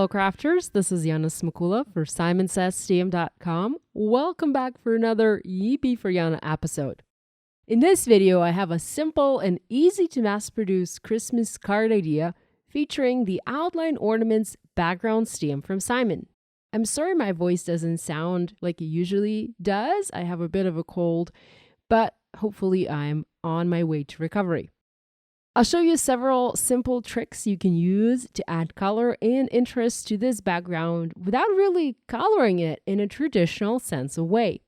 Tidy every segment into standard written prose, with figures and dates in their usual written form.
fellow crafters, this is Yana Smakula for SimonsSTM.com. Welcome back for another Yippee for Yana episode. In this video, I have a simple and easy to mass produce Christmas card idea featuring the Outline Ornaments background stamp from Simon. I'm sorry my voice doesn't sound like it usually does. I have a bit of a cold, but hopefully I'm on my way to recovery. I'll show you several simple tricks you can use to add color and interest to this background without really coloring it in a traditional sense of way.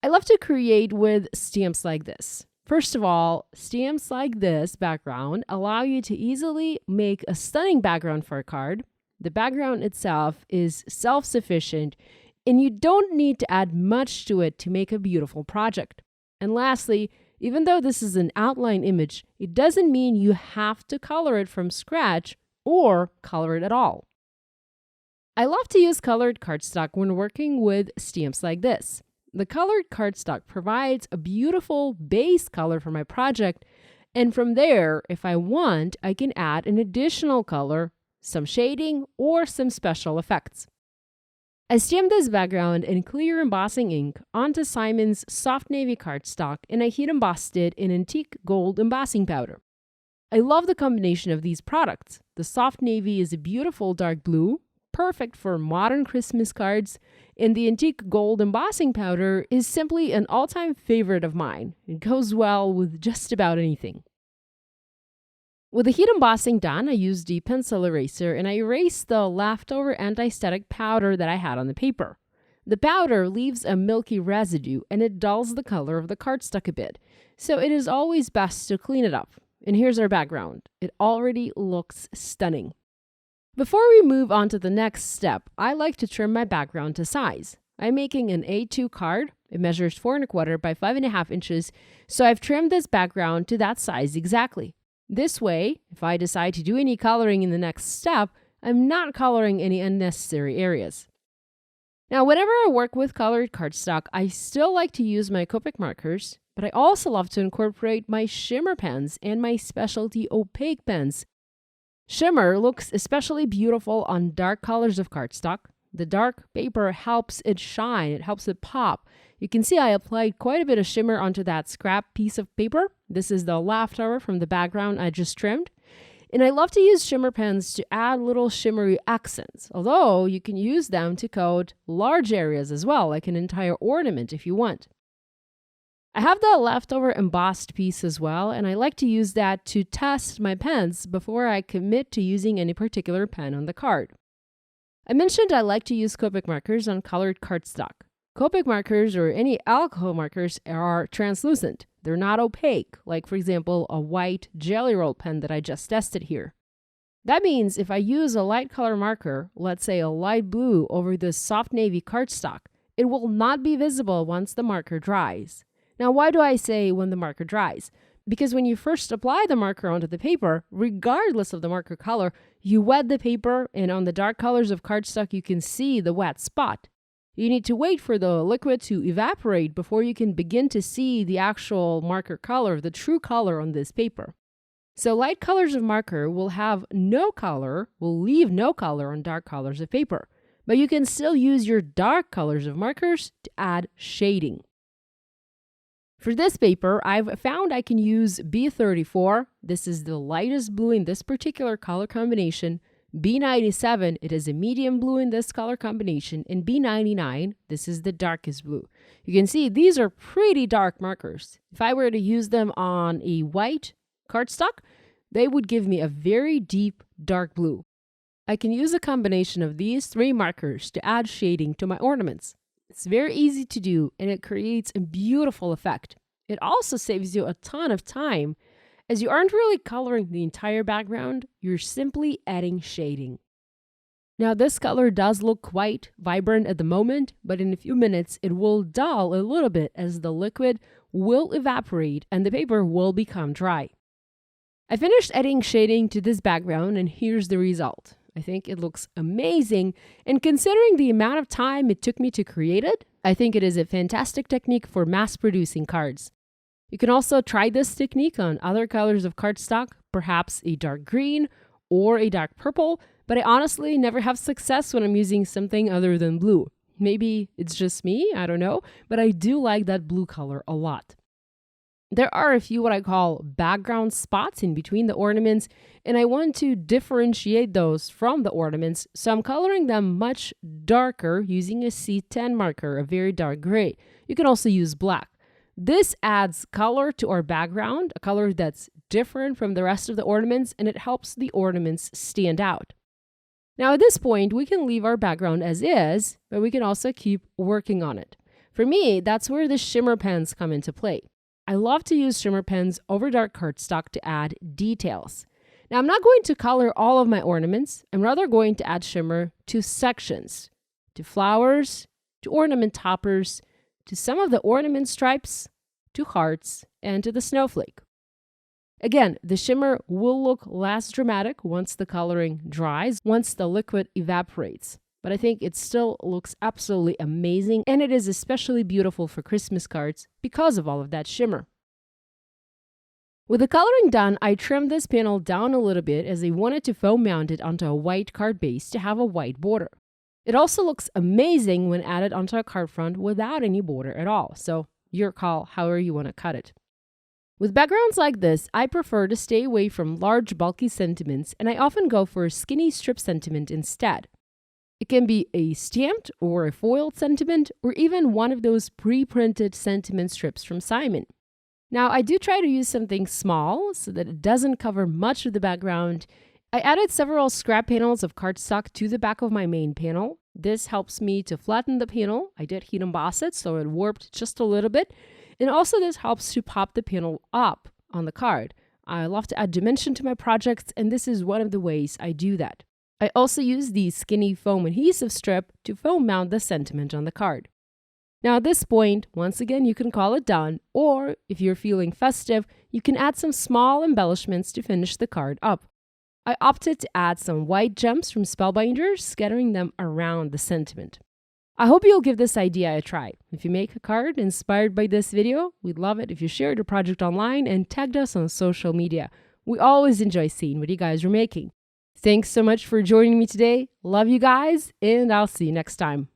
I love to create with stamps like this. First of all, stamps like this background allow you to easily make a stunning background for a card. The background itself is self-sufficient and you don't need to add much to it to make a beautiful project. And lastly, even though this is an outline image, it doesn't mean you have to color it from scratch or color it at all. I love to use colored cardstock when working with stamps like this. The colored cardstock provides a beautiful base color for my project, and from there, if I want, I can add an additional color, some shading, or some special effects. I stamped this background in clear embossing ink onto Simon's soft navy cardstock, and I heat embossed it in antique gold embossing powder. I love the combination of these products. The soft navy is a beautiful dark blue, perfect for modern Christmas cards, and the antique gold embossing powder is simply an all-time favorite of mine. It goes well with just about anything. With the heat embossing done, I used the pencil eraser and I erased the leftover anti-static powder that I had on the paper. The powder leaves a milky residue and it dulls the color of the cardstock a bit, so it is always best to clean it up. And here's our background. It already looks stunning. Before we move on to the next step, I like to trim my background to size. I'm making an A2 card. It measures 4 1/4 by 5.5 inches, so I've trimmed this background to that size exactly. This way, if I decide to do any coloring in the next step, I'm not coloring any unnecessary areas. Now, whenever I work with colored cardstock, I still like to use my Copic markers, but I also love to incorporate my shimmer pens and my specialty opaque pens. Shimmer looks especially beautiful on dark colors of cardstock. The dark paper helps it shine, it helps it pop. You can see I applied quite a bit of shimmer onto that scrap piece of paper. This is the leftover from the background I just trimmed. And I love to use shimmer pens to add little shimmery accents, although you can use them to coat large areas as well, like an entire ornament if you want. I have the leftover embossed piece as well, and I like to use that to test my pens before I commit to using any particular pen on the card. I mentioned I like to use Copic markers on colored cardstock. Copic markers or any alcohol markers are translucent. They're not opaque, like for example, a white Jelly Roll pen that I just tested here. That means if I use a light color marker, let's say a light blue over this soft navy cardstock, it will not be visible once the marker dries. Now, why do I say when the marker dries? Because when you first apply the marker onto the paper, regardless of the marker color, you wet the paper, and on the dark colors of cardstock, you can see the wet spot. You need to wait for the liquid to evaporate before you can begin to see the actual marker color, the true color on this paper. So light colors of marker will leave no color on dark colors of paper, but you can still use your dark colors of markers to add shading. For this paper, I've found I can use B34. This is the lightest blue in this particular color combination. B97, it is a medium blue in this color combination, and B99, this is the darkest blue. You can see these are pretty dark markers. If I were to use them on a white cardstock, they would give me a very deep dark blue. I can use a combination of these 3 markers to add shading to my ornaments. It's very easy to do, and it creates a beautiful effect. It also saves you a ton of time, as you aren't really coloring the entire background, you're simply adding shading. Now, this color does look quite vibrant at the moment, but in a few minutes it will dull a little bit as the liquid will evaporate and the paper will become dry. I finished adding shading to this background, and here's the result. I think it looks amazing, and considering the amount of time it took me to create it, I think it is a fantastic technique for mass-producing cards. You can also try this technique on other colors of cardstock, perhaps a dark green or a dark purple, but I honestly never have success when I'm using something other than blue. Maybe it's just me, I don't know, but I do like that blue color a lot. There are a few what I call background spots in between the ornaments, and I want to differentiate those from the ornaments, so I'm coloring them much darker using a C10 marker, a very dark gray. You can also use black. This adds color to our background, a color that's different from the rest of the ornaments, and it helps the ornaments stand out. Now at this point, we can leave our background as is, but we can also keep working on it. For me, that's where the shimmer pens come into play. I love to use shimmer pens over dark cardstock to add details. Now I'm not going to color all of my ornaments. I'm rather going to add shimmer to sections, to flowers, to ornament toppers, to some of the ornament stripes, to hearts, and to the snowflake. Again, the shimmer will look less dramatic once the coloring dries, once the liquid evaporates. But I think it still looks absolutely amazing, and it is especially beautiful for Christmas cards because of all of that shimmer. With the coloring done, I trimmed this panel down a little bit as I wanted to foam mount it onto a white card base to have a white border. It also looks amazing when added onto a card front without any border at all, so your call however you want to cut it. With backgrounds like this, I prefer to stay away from large bulky sentiments, and I often go for a skinny strip sentiment instead. It can be a stamped or a foiled sentiment, or even one of those pre-printed sentiment strips from Simon. Now, I do try to use something small so that it doesn't cover much of the background. I added several scrap panels of cardstock to the back of my main panel. This helps me to flatten the panel. I did heat emboss it, so it warped just a little bit. And also this helps to pop the panel up on the card. I love to add dimension to my projects, and this is one of the ways I do that. I also use the skinny foam adhesive strip to foam mount the sentiment on the card. Now at this point, once again, you can call it done, or if you're feeling festive, you can add some small embellishments to finish the card up. I opted to add some white gems from Spellbinders, scattering them around the sentiment. I hope you'll give this idea a try. If you make a card inspired by this video, we'd love it if you shared your project online and tagged us on social media. We always enjoy seeing what you guys are making. Thanks so much for joining me today. Love you guys, and I'll see you next time.